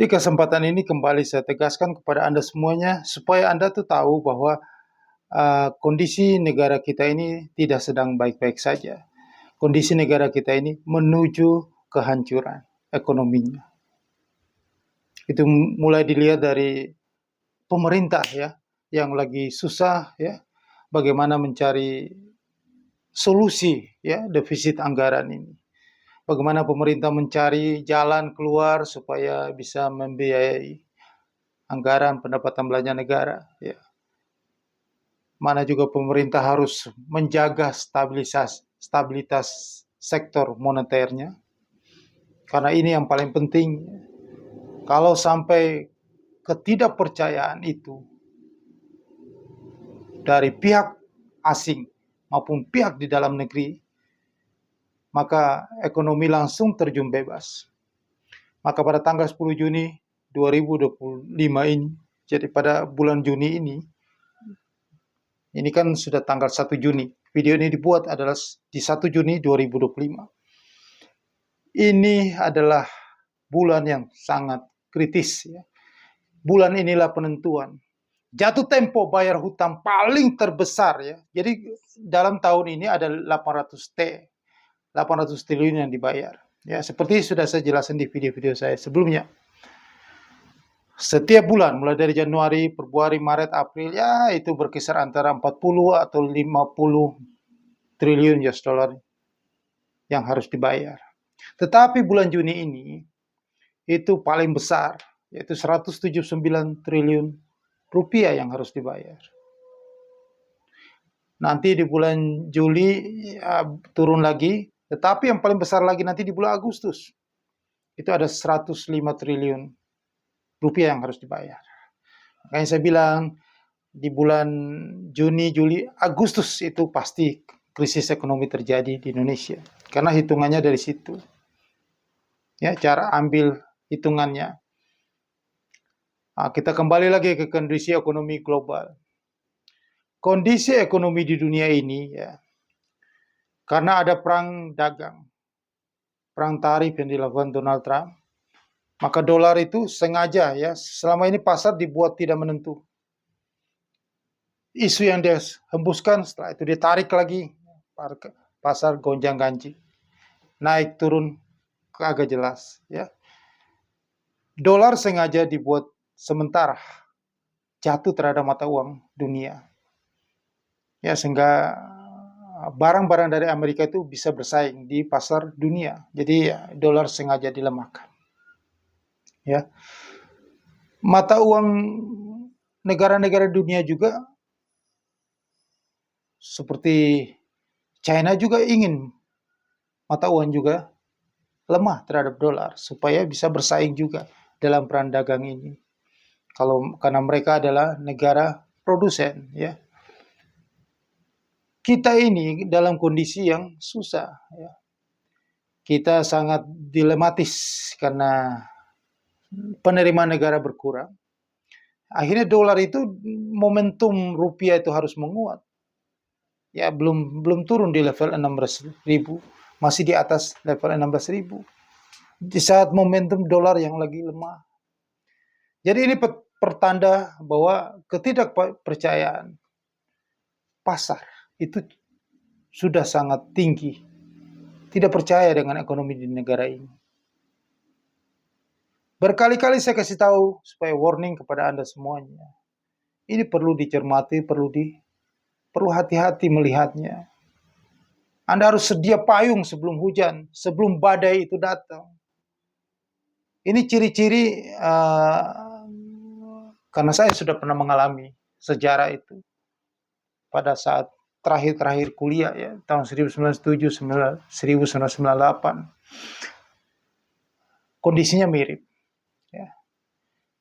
Di kesempatan ini kembali saya tegaskan kepada Anda semuanya supaya Anda tuh tahu bahwa kondisi negara kita ini tidak sedang baik-baik saja. Kondisi negara kita ini menuju kehancuran ekonominya. Itu mulai dilihat dari pemerintah ya, yang lagi susah ya, bagaimana mencari solusi ya defisit anggaran ini. Bagaimana pemerintah mencari jalan keluar supaya bisa membiayai anggaran pendapatan belanja negara. Ya. Mana juga pemerintah harus menjaga stabilitas sektor moneternya. Karena ini yang paling penting. Kalau sampai ketidakpercayaan itu dari pihak asing maupun pihak di dalam negeri, maka ekonomi langsung terjun bebas. Maka pada tanggal 10 Juni 2025 ini, jadi pada bulan Juni ini kan sudah tanggal 1 Juni. Video ini dibuat adalah di 1 Juni 2025. Ini adalah bulan yang sangat kritis. Ya. Bulan inilah penentuan. Jatuh tempo bayar hutang paling terbesar. Ya. Jadi dalam tahun ini ada 800 triliun yang dibayar. Ya, seperti sudah saya jelaskan di video-video saya sebelumnya. Setiap bulan, mulai dari Januari, Februari, Maret, April, ya itu berkisar antara 40 atau 50 triliun US dollar yang harus dibayar. Tetapi bulan Juni ini, itu paling besar, yaitu 179 triliun rupiah yang harus dibayar. Nanti di bulan Juli ya, turun lagi, tetapi yang paling besar lagi nanti di bulan Agustus. Itu ada 105 triliun rupiah yang harus dibayar. Makanya saya bilang di bulan Juni, Juli, Agustus itu pasti krisis ekonomi terjadi di Indonesia. Karena hitungannya dari situ. Ya, cara ambil hitungannya. Nah, kita kembali lagi ke kondisi ekonomi global. Kondisi ekonomi di dunia ini ya, karena ada perang dagang, perang tarif yang dilakukan Donald Trump, maka dolar itu sengaja ya, selama ini pasar dibuat tidak menentu. Isu yang dia hembuskan, setelah itu ditarik lagi, pasar gonjang-ganjing, naik turun agak jelas. Ya. Dolar sengaja dibuat sementara jatuh terhadap mata uang dunia. Ya, sehingga barang-barang dari Amerika itu bisa bersaing di pasar dunia. Jadi ya, dolar sengaja dilemahkan. Ya. Mata uang negara-negara dunia juga seperti China juga ingin mata uang juga lemah terhadap dolar supaya bisa bersaing juga dalam perang dagang ini. Karena mereka adalah negara produsen, ya. Kita ini dalam kondisi yang susah, ya. Kita sangat dilematis karena penerimaan negara berkurang. Akhirnya dolar itu momentum rupiah itu harus menguat. Ya belum turun di level 16.000, masih di atas level 16.000. Di saat momentum dolar yang lagi lemah. Jadi ini pertanda bahwa ketidakpercayaan pasar itu sudah sangat tinggi. Tidak percaya dengan ekonomi di negara ini. Berkali-kali saya kasih tahu supaya warning kepada Anda semuanya. Ini perlu dicermati, perlu hati-hati melihatnya. Anda harus sedia payung sebelum hujan, sebelum badai itu datang. Ini ciri-ciri karena saya sudah pernah mengalami sejarah itu pada saat terakhir kuliah ya tahun 1997 1998. Kondisinya mirip. Ya.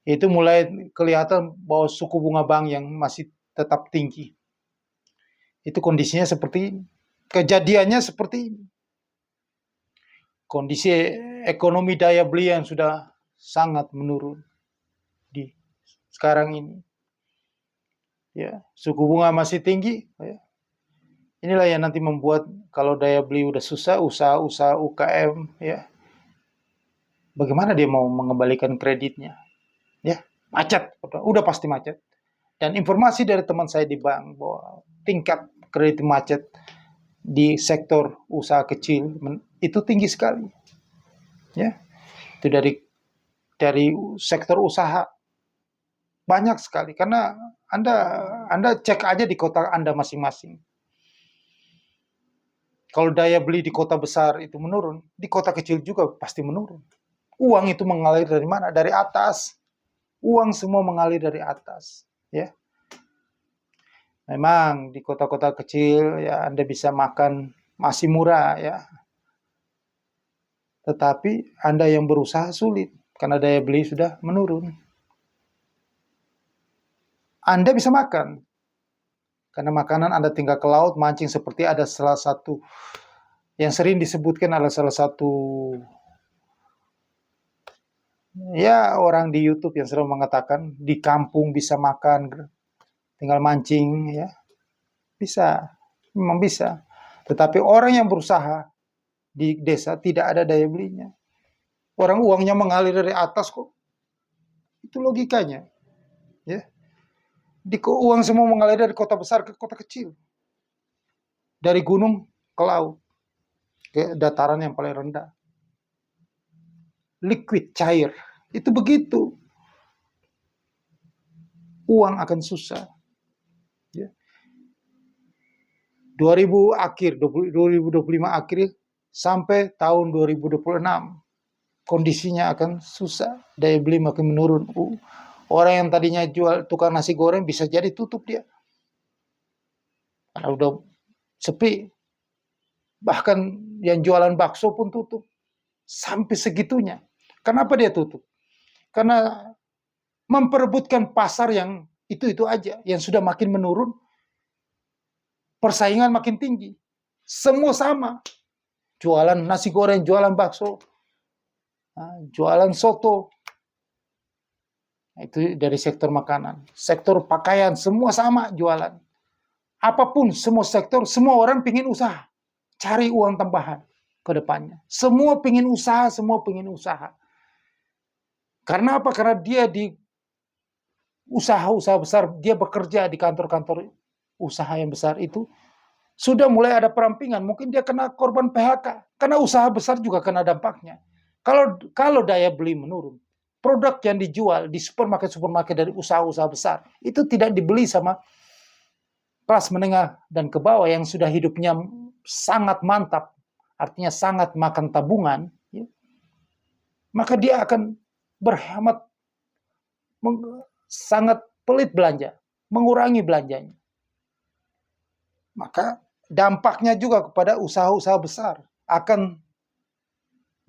Itu mulai kelihatan bahwa suku bunga bank yang masih tetap tinggi. Itu kondisinya seperti ini. Kejadiannya seperti ini. Kondisi ekonomi daya beli yang sudah sangat menurun di sekarang ini. Ya, suku bunga masih tinggi. Ya. Inilah yang nanti membuat kalau daya beli udah susah, usaha-usaha UKM ya bagaimana dia mau mengembalikan kreditnya? Ya, macet, udah pasti macet. Dan informasi dari teman saya di bank bahwa tingkat kredit macet di sektor usaha kecil itu tinggi sekali. Ya, itu dari sektor usaha banyak sekali, karena Anda cek aja di kota Anda masing-masing. Kalau daya beli di kota besar itu menurun, di kota kecil juga pasti menurun. Uang itu mengalir dari mana? Dari atas. Uang semua mengalir dari atas, ya. Memang di kota-kota kecil ya Anda bisa makan masih murah ya. Tetapi Anda yang berusaha sulit karena daya beli sudah menurun. Anda bisa makan karena makanan Anda tinggal ke laut mancing, seperti ada salah satu yang sering disebutkan adalah salah satu ya orang di YouTube yang sering mengatakan di kampung bisa makan, tinggal mancing ya. Bisa, memang bisa. Tetapi orang yang berusaha di desa tidak ada daya belinya. Orang uangnya mengalir dari atas kok. Itu logikanya. Ya. Uang semua mengalir dari kota besar ke kota kecil. Dari gunung ke laut. Ke dataran yang paling rendah. Liquid, cair. Itu begitu. Uang akan susah. Ya. 2025 akhir sampai tahun 2026 kondisinya akan susah, daya beli makin menurun. Orang yang tadinya jual tukang nasi goreng bisa jadi tutup dia, karena udah sepi. Bahkan yang jualan bakso pun tutup, sampai segitunya. Kenapa dia tutup? Karena memperebutkan pasar yang itu aja, yang sudah makin menurun, persaingan makin tinggi. Semua sama, jualan nasi goreng, jualan bakso, jualan soto. Itu dari sektor makanan. Sektor pakaian, semua sama jualan. Apapun, semua sektor, semua orang pingin usaha. Cari uang tambahan ke depannya. Semua pingin usaha, semua pingin usaha. Karena apa? Karena dia di usaha-usaha besar, dia bekerja di kantor-kantor usaha yang besar itu, sudah mulai ada perampingan. Mungkin dia kena korban PHK. Karena usaha besar juga kena dampaknya. Kalau daya beli menurun, produk yang dijual di supermarket dari usaha-usaha besar, itu tidak dibeli sama kelas menengah dan ke bawah yang sudah hidupnya sangat mantap, artinya sangat makan tabungan, ya, maka dia akan berhemat, sangat pelit belanja, mengurangi belanjanya. Maka dampaknya juga kepada usaha-usaha besar, akan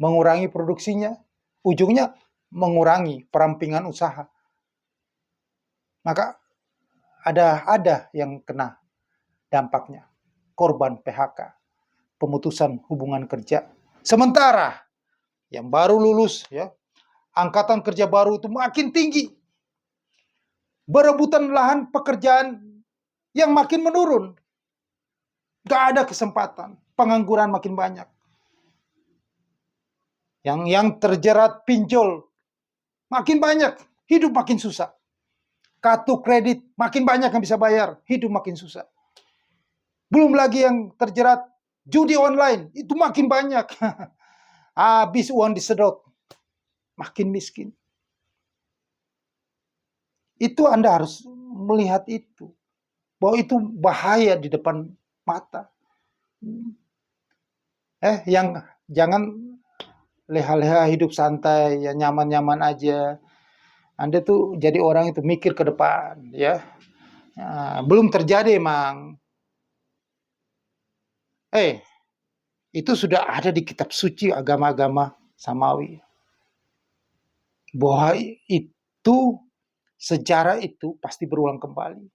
mengurangi produksinya, ujungnya mengurangi perampingan usaha. Maka ada yang kena dampaknya, korban PHK, pemutusan hubungan kerja. Sementara yang baru lulus, ya, angkatan kerja baru itu makin tinggi, berebutan lahan pekerjaan yang makin menurun, gak ada kesempatan, pengangguran makin banyak, yang terjerat pinjol makin banyak, hidup makin susah. Kartu kredit makin banyak yang bisa bayar, hidup makin susah. Belum lagi yang terjerat judi online, itu makin banyak. Habis uang disedot, makin miskin. Itu Anda harus melihat itu, bahwa itu bahaya di depan mata. Yang jangan leha-leha hidup santai, ya nyaman-nyaman aja. Anda tuh jadi orang itu mikir ke depan, ya. Belum terjadi emang. Itu sudah ada di kitab suci agama-agama samawi. Bahwa itu, sejarah itu pasti berulang kembali.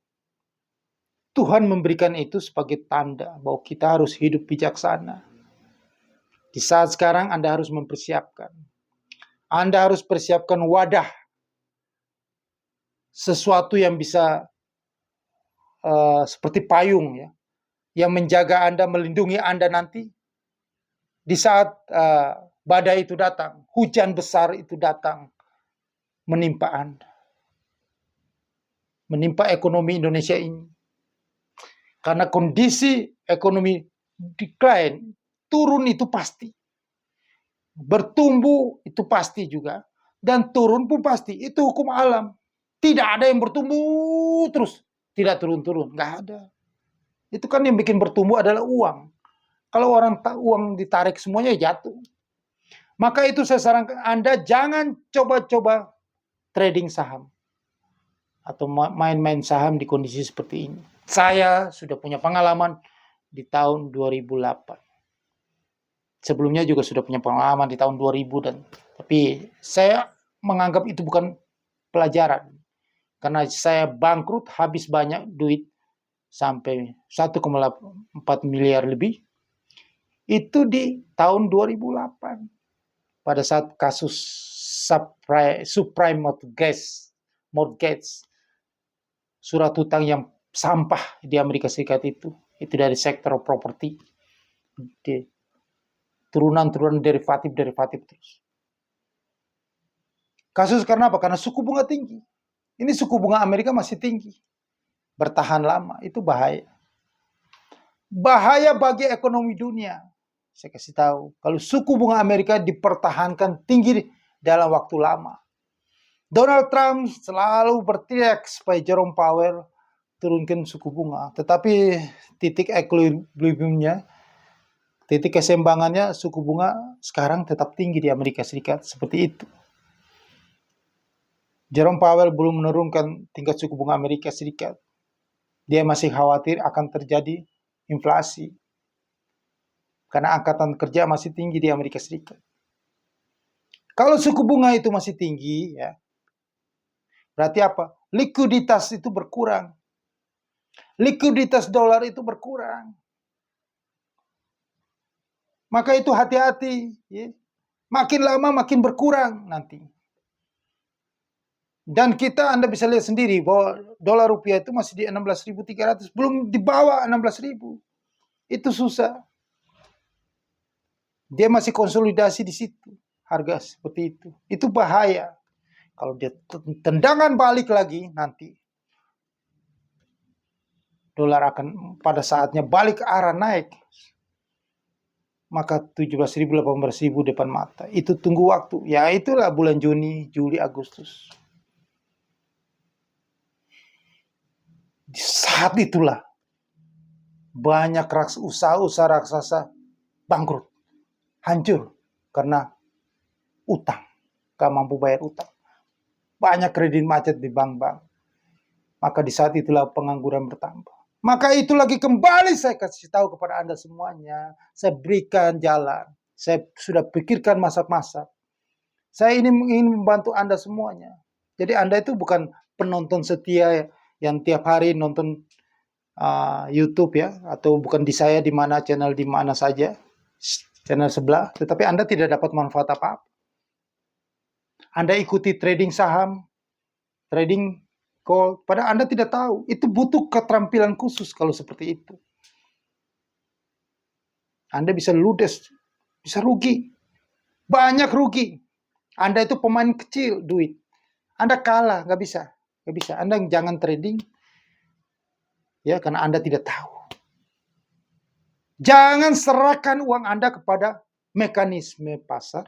Tuhan memberikan itu sebagai tanda bahwa kita harus hidup bijaksana. Di saat sekarang Anda harus mempersiapkan. Anda harus persiapkan wadah. Sesuatu yang bisa seperti payung, ya, yang menjaga Anda, melindungi Anda nanti di saat badai itu datang, hujan besar itu datang, menimpa Anda. Menimpa ekonomi Indonesia ini. Karena kondisi ekonomi decline, turun itu pasti. Bertumbuh itu pasti juga. Dan turun pun pasti. Itu hukum alam. Tidak ada yang bertumbuh terus. Tidak turun-turun. Nggak ada. Itu kan yang bikin bertumbuh adalah uang. Kalau uang ditarik semuanya jatuh. Maka itu saya sarankan Anda jangan coba-coba trading saham. Atau main-main saham di kondisi seperti ini. Saya sudah punya pengalaman di tahun 2008. Sebelumnya juga sudah punya pengalaman di tahun 2000 tapi saya menganggap itu bukan pelajaran. Karena saya bangkrut, habis banyak duit sampai 1,4 miliar lebih. Itu di tahun 2008. Pada saat kasus subprime mortgage, surat hutang yang sampah di Amerika Serikat itu dari sektor properti, turunan derivatif terus. Kasus karena apa? Karena suku bunga tinggi. Ini suku bunga Amerika masih tinggi, bertahan lama, itu bahaya. Bahaya bagi ekonomi dunia. Saya kasih tahu, kalau suku bunga Amerika dipertahankan tinggi dalam waktu lama. Donald Trump selalu berteriak supaya Jerome Powell turunkan suku bunga. Tetapi titik equilibriumnya, titik keseimbangannya suku bunga sekarang tetap tinggi di Amerika Serikat. Seperti itu. Jerome Powell belum menurunkan tingkat suku bunga Amerika Serikat. Dia masih khawatir akan terjadi inflasi. Karena angkatan kerja masih tinggi di Amerika Serikat. Kalau suku bunga itu masih tinggi, ya, berarti apa? Likuiditas itu berkurang. Likuiditas dolar itu berkurang. Maka itu hati-hati. Ya. Makin lama makin berkurang nanti. Dan Anda bisa lihat sendiri bahwa dolar rupiah itu masih di 16.300. Belum di bawah 16.000. Itu susah. Dia masih konsolidasi di situ. Harga seperti itu. Itu bahaya. Kalau dia tendangan balik lagi nanti, dolar akan pada saatnya balik ke arah naik. Maka 17.000, 18.000 depan mata. Itu tunggu waktu. Ya itulah bulan Juni, Juli, Agustus. Di saat itulah banyak usaha-usaha raksasa bangkrut. Hancur karena utang. Gak mampu bayar utang. Banyak kredit macet di bank-bank. Maka di saat itulah pengangguran bertambah. Maka itu lagi kembali saya kasih tahu kepada Anda semuanya. Saya berikan jalan. Saya sudah pikirkan masak-masak. Saya ini ingin membantu Anda semuanya. Jadi Anda itu bukan penonton setia yang tiap hari nonton YouTube ya. Atau bukan di saya di mana channel di mana saja. Channel sebelah. Tetapi Anda tidak dapat manfaat apa-apa. Anda ikuti trading saham. Trading gold. Padahal Anda tidak tahu. Itu butuh keterampilan khusus kalau seperti itu. Anda bisa ludes. Bisa rugi. Banyak rugi. Anda itu pemain kecil duit. Anda kalah. Nggak bisa. Nggak bisa. Anda jangan trading. Ya, karena Anda tidak tahu. Jangan serahkan uang Anda kepada mekanisme pasar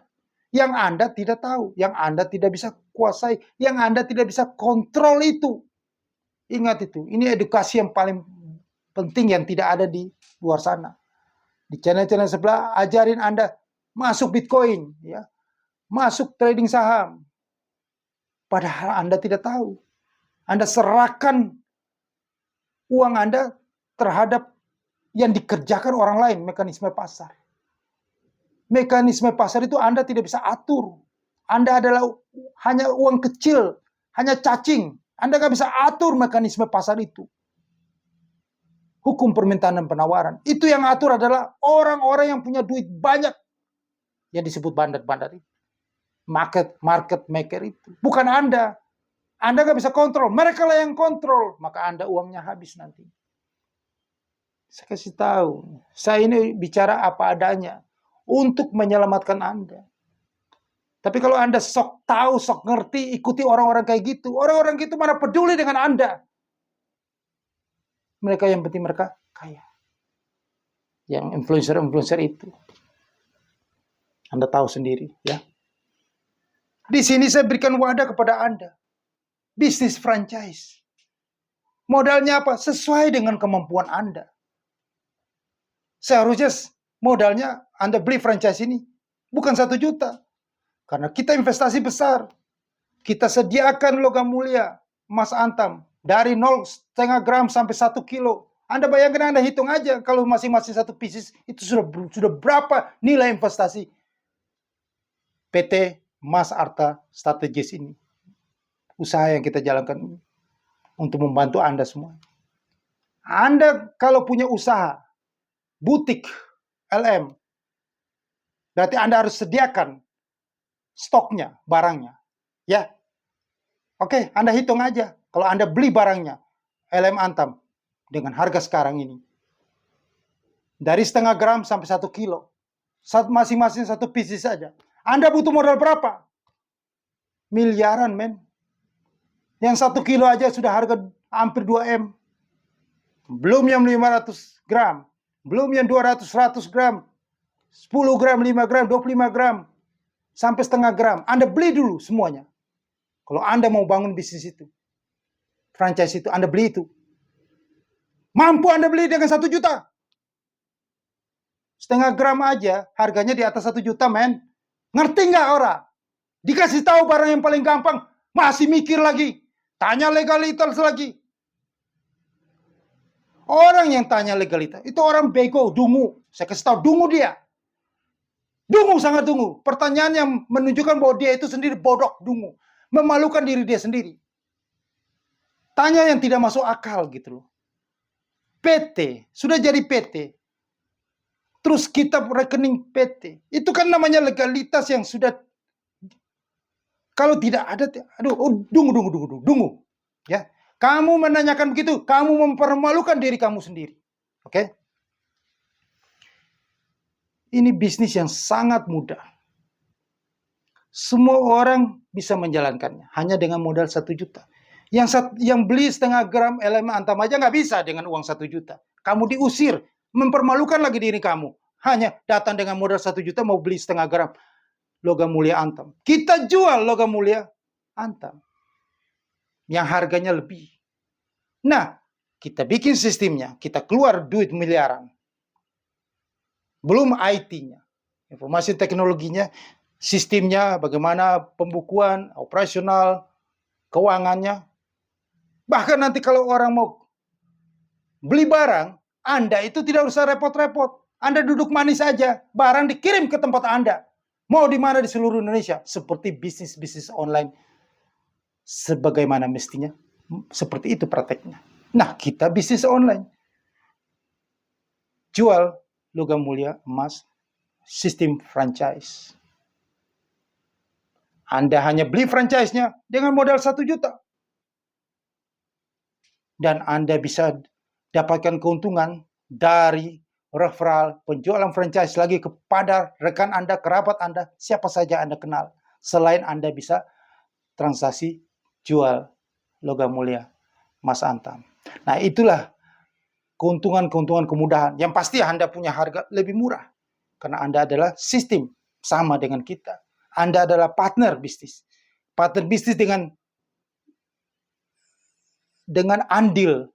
yang Anda tidak tahu, yang Anda tidak bisa kuasai, yang Anda tidak bisa kontrol itu. Ingat itu, ini edukasi yang paling penting yang tidak ada di luar sana. Di channel-channel sebelah, ajarin Anda masuk Bitcoin, ya, masuk trading saham. Padahal Anda tidak tahu. Anda serahkan uang Anda terhadap yang dikerjakan orang lain, mekanisme pasar. Mekanisme pasar itu Anda tidak bisa atur. Anda adalah hanya uang kecil, hanya cacing. Anda nggak bisa atur mekanisme pasar itu. Hukum permintaan dan penawaran. Itu yang atur adalah orang-orang yang punya duit banyak. Yang disebut bandar-bandar itu. Market maker itu. Bukan Anda. Anda nggak bisa kontrol. Mereka lah yang kontrol. Maka Anda uangnya habis nanti. Saya kasih tahu. Saya ini bicara apa adanya. untuk menyelamatkan Anda. Tapi kalau Anda sok tahu, sok ngerti, ikuti orang-orang kayak gitu, orang-orang gitu mana peduli dengan Anda. Mereka yang penting mereka kaya. Yang influencer-influencer itu. Anda tahu sendiri, ya. Di sini saya berikan wadah kepada Anda. Bisnis franchise. Modalnya apa? Sesuai dengan kemampuan Anda. Seharusnya modalnya Anda beli franchise ini bukan 1 juta. Karena kita investasi besar. Kita sediakan logam mulia, emas antam. Dari 0,5 gram sampai 1 kilo. Anda bayangkan, Anda hitung aja. Kalau masing-masing 1 pieces, itu sudah berapa nilai investasi PT Mas Arta Strategis ini. Usaha yang kita jalankan ini. Untuk membantu Anda semua. Anda kalau punya usaha, butik, LM, berarti Anda harus sediakan stoknya, barangnya. Ya. Oke, Anda hitung aja. Kalau Anda beli barangnya, LM Antam, dengan harga sekarang ini. Dari 0,5 gram sampai 1 kilo. Masing-masing 1 pieces saja. Anda butuh modal berapa? Miliaran, men. Yang 1 kilo aja sudah harga hampir 2 M. Belum yang 500 gram. Belum yang 200, 100 gram. 10 gram, 5 gram, 25 gram. Sampai 0,5 gram. Anda beli dulu semuanya. Kalau Anda mau bangun bisnis itu. Franchise itu, Anda beli itu. Mampu Anda beli dengan 1 juta. 0,5 gram aja, harganya di atas 1 juta, men. Ngerti nggak orang? Dikasih tahu barang yang paling gampang, masih mikir lagi. Tanya legalitas lagi. Orang yang tanya legalitas, itu orang bego, dungu. Saya kasih tahu, dungu dia. Dungu, sangat dungu. Pertanyaan yang menunjukkan bahwa dia itu sendiri bodoh, dungu. Memalukan diri dia sendiri. Tanya yang tidak masuk akal gitu loh. PT, sudah jadi PT. Terus kita rekening PT. Itu kan namanya legalitas yang sudah. Kalau tidak ada, dungu. Ya, kamu menanyakan begitu, kamu mempermalukan diri kamu sendiri. Oke? Ini bisnis yang sangat mudah. Semua orang bisa menjalankannya, hanya dengan modal 1 juta. Yang beli 0,5 gram LM Antam aja nggak bisa dengan uang 1 juta. Kamu diusir, mempermalukan lagi diri kamu. Hanya datang dengan modal 1 juta mau beli 0,5 gram logam mulia Antam. Kita jual logam mulia Antam yang harganya lebih. Nah, kita bikin sistemnya, kita keluar duit miliaran. Belum IT-nya, informasi teknologinya, sistemnya, bagaimana pembukuan, operasional, keuangannya. Bahkan nanti kalau orang mau beli barang, Anda itu tidak usah repot-repot. Anda duduk manis saja, barang dikirim ke tempat Anda. Mau di mana di seluruh Indonesia. Seperti bisnis-bisnis online. Sebagaimana mestinya. Seperti itu prakteknya. Nah, kita bisnis online. Jual logam mulia emas, sistem franchise. Anda hanya beli franchise-nya dengan modal 1 juta. Dan Anda bisa dapatkan keuntungan dari referral, penjualan franchise lagi kepada rekan Anda, kerabat Anda, siapa saja Anda kenal. Selain Anda bisa transaksi jual logam mulia Mas Antam. Nah, itulah keuntungan-keuntungan kemudahan. Yang pasti Anda punya harga lebih murah. Karena Anda adalah sistem sama dengan kita. Anda adalah partner bisnis. Partner bisnis dengan andil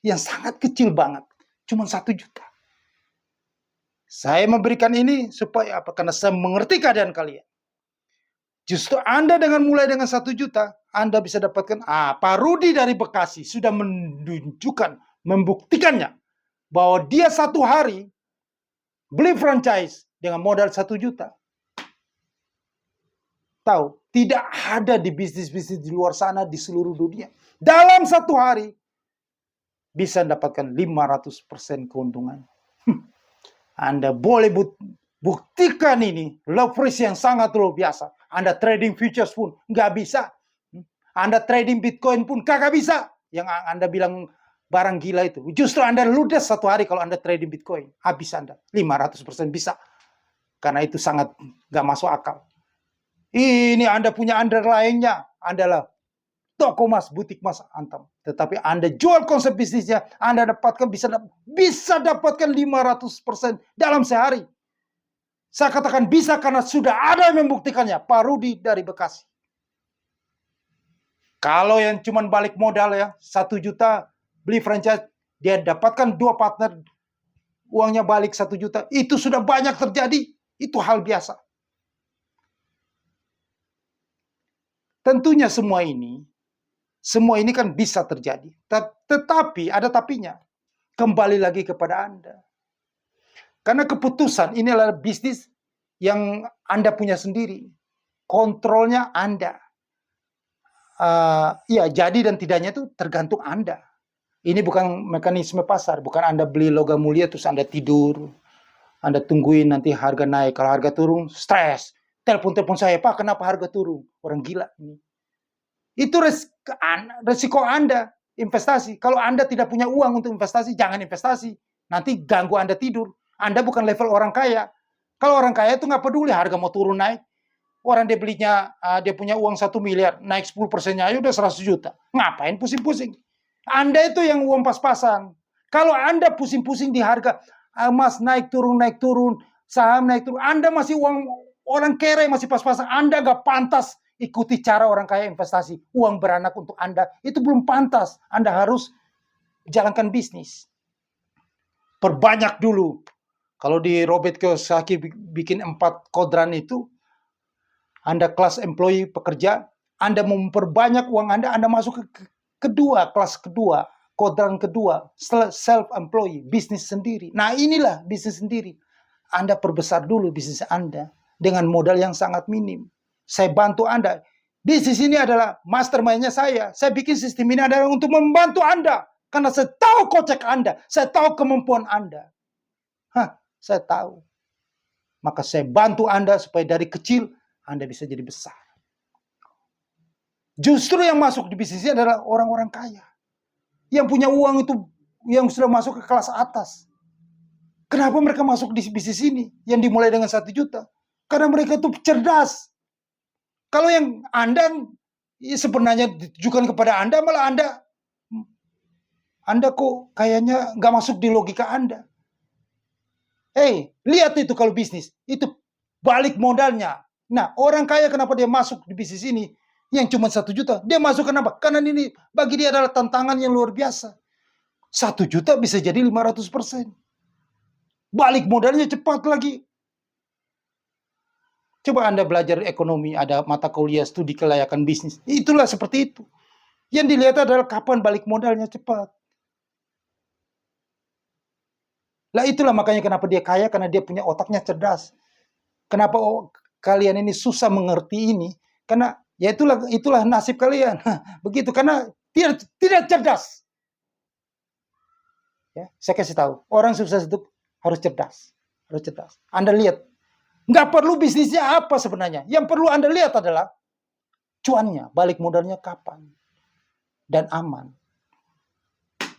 yang sangat kecil banget. Cuma 1 juta. Saya memberikan ini supaya apa? Karena saya mengerti keadaan kalian. Justru Anda mulai dengan 1 juta, Anda bisa dapatkan Pak Rudi dari Bekasi sudah menunjukkan, membuktikannya bahwa dia 1 hari beli franchise dengan modal 1 juta. Tahu, tidak ada di bisnis-bisnis di luar sana di seluruh dunia. Dalam 1 hari bisa mendapatkan 500% keuntungan. Anda boleh buktikan ini, leverage yang sangat luar biasa. Anda trading futures pun nggak bisa. Anda trading Bitcoin pun kagak bisa. Yang Anda bilang barang gila itu. Justru Anda ludes 1 hari kalau Anda trading Bitcoin. Habis Anda, 500% bisa. Karena itu sangat gak masuk akal. Ini Anda punya underlying-nya, Anda lah toko emas, butik emas Antam. Tetapi Anda jual konsep bisnisnya, Anda dapatkan bisa dapatkan 500% dalam sehari. Saya katakan bisa karena sudah ada yang membuktikannya. Pak Rudi dari Bekasi. Kalau yang cuma balik modal ya, 1 juta beli franchise, dia dapatkan 2 partner, uangnya balik 1 juta. Itu sudah banyak terjadi. Itu hal biasa. Tentunya semua ini kan bisa terjadi. Tetapi ada tapinya. Kembali lagi kepada Anda. Karena keputusan ini adalah bisnis yang Anda punya sendiri. Kontrolnya Anda. Ya, jadi dan tidaknya itu tergantung Anda. Ini bukan mekanisme pasar. Bukan Anda beli logam mulia terus Anda tidur. Anda tungguin nanti harga naik. Kalau harga turun, stres. Telepon saya, Pak, kenapa harga turun? Orang gila ini. Itu resiko Anda investasi. Kalau Anda tidak punya uang untuk investasi, jangan investasi. Nanti ganggu Anda tidur. Anda bukan level orang kaya. Kalau orang kaya itu nggak peduli harga mau turun naik. Orang dia belinya, dia punya uang 1 miliar, naik 10%-nya aja udah 100 juta. Ngapain pusing-pusing? Anda itu yang uang pas-pasan. Kalau Anda pusing-pusing di harga, emas naik turun, saham naik turun, Anda masih uang orang kere masih pas-pasan. Anda nggak pantas ikuti cara orang kaya investasi. Uang beranak untuk Anda, itu belum pantas. Anda harus jalankan bisnis. Perbanyak dulu. Kalau di Robert Kiyosaki bikin 4 kodran itu, Anda kelas employee pekerja, Anda memperbanyak uang Anda masuk ke kelas kedua, kodran kedua, self-employee, bisnis sendiri. Nah inilah bisnis sendiri. Anda perbesar dulu bisnis Anda dengan modal yang sangat minim. Saya bantu Anda. Bisnis ini adalah mastermind-nya saya. Saya bikin sistem ini adalah untuk membantu Anda. Karena saya tahu kocek Anda. Saya tahu kemampuan Anda. Saya tahu. Maka saya bantu Anda supaya dari kecil Anda bisa jadi besar. Justru yang masuk di bisnis ini adalah orang-orang kaya. Yang punya uang itu, yang sudah masuk ke kelas atas. Kenapa mereka masuk di bisnis ini? Yang dimulai dengan 1 juta. Karena mereka itu cerdas. Kalau yang Anda sebenarnya ditujukan kepada Anda, malah Anda kok kayaknya nggak masuk di logika Anda. Lihat itu kalau bisnis. Itu balik modalnya. Nah, orang kaya kenapa dia masuk di bisnis ini? Yang cuma 1 juta. Dia masuk kenapa? Karena ini bagi dia adalah tantangan yang luar biasa. 1 juta bisa jadi 500%. Balik modalnya cepat lagi. Coba Anda belajar ekonomi, ada mata kuliah studi kelayakan bisnis. Itulah seperti itu. Yang dilihat adalah kapan balik modalnya cepat. Lah itulah makanya kenapa dia kaya, karena dia punya otaknya cerdas. Kenapa kalian ini susah mengerti ini? Karena ya itulah nasib kalian. Begitu, karena tidak cerdas. Ya, saya kasih tahu, orang sukses itu harus cerdas. Harus cerdas. Anda lihat, nggak perlu bisnisnya apa sebenarnya. Yang perlu Anda lihat adalah cuannya, balik modalnya kapan. Dan aman.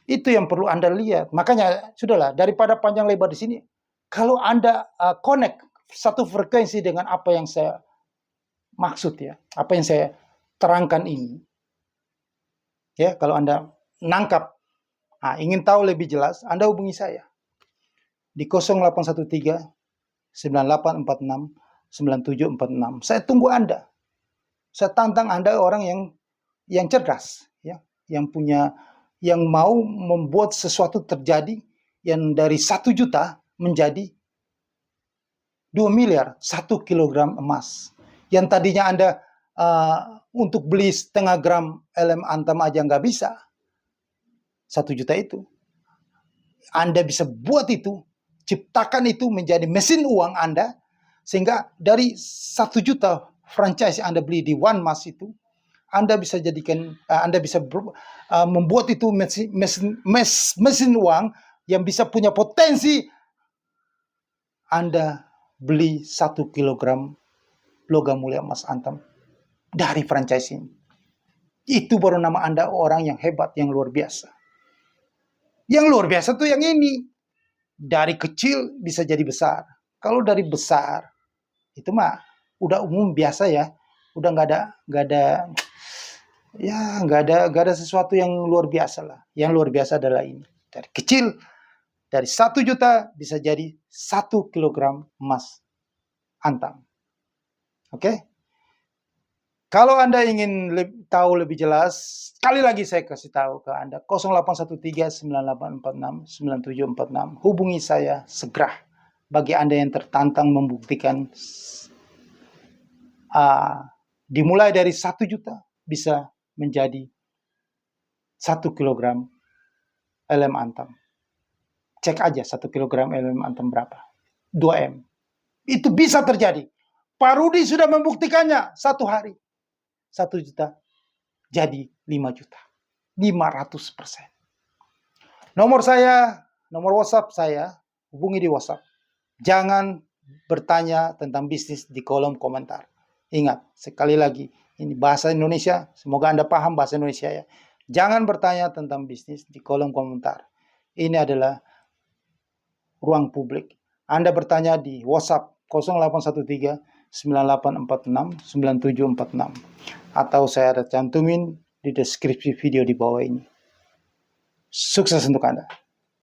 Itu yang perlu Anda lihat. Makanya, sudahlah, daripada panjang lebar di sini, kalau Anda connect satu frekuensi dengan apa yang saya maksud ya, apa yang saya terangkan ini, ya, kalau Anda nangkap, ingin tahu lebih jelas, Anda hubungi saya di 0813 9846 9746. Saya tunggu Anda. Saya tantang Anda orang yang cerdas, ya, yang mau membuat sesuatu terjadi yang dari 1 juta menjadi 2 miliar, 1 kilogram emas. Yang tadinya Anda untuk beli setengah gram LM Antam aja nggak bisa, 1 juta itu. Anda bisa buat itu, ciptakan itu menjadi mesin uang Anda, sehingga dari 1 juta franchise yang Anda beli di One Mas itu, Anda bisa jadikan, Anda bisa membuat itu mesin uang yang bisa punya potensi Anda beli 1 kilogram logam mulia emas Antam dari franchise ini. Itu baru nama Anda orang yang hebat, yang luar biasa. Yang luar biasa tuh yang ini. Dari kecil bisa jadi besar. Kalau dari besar, itu mah udah umum biasa ya. Udah nggak ada sesuatu yang luar biasa lah. Yang luar biasa adalah ini. Dari kecil, dari 1 juta bisa jadi 1 kilogram emas antam. Oke? Kalau Anda ingin tahu lebih jelas, sekali lagi saya kasih tahu ke Anda, 0813-9846-9746. Hubungi saya segera. Bagi Anda yang tertantang membuktikan, dimulai dari 1 juta bisa menjadi 1 kilogram LM antam. Cek aja 1 kilogram LM antam berapa. 2M. Itu bisa terjadi. Pak Rudi sudah membuktikannya 1 hari. 1 juta jadi 5 juta. 500%. Nomor saya, nomor WhatsApp saya, hubungi di WhatsApp. Jangan bertanya tentang bisnis di kolom komentar. Ingat, sekali lagi, ini bahasa Indonesia, semoga Anda paham bahasa Indonesia ya. Jangan bertanya tentang bisnis di kolom komentar. Ini adalah ruang publik. Anda bertanya di WhatsApp 0813-9846-9746. Atau saya ada cantumin di deskripsi video di bawah ini. Sukses untuk Anda.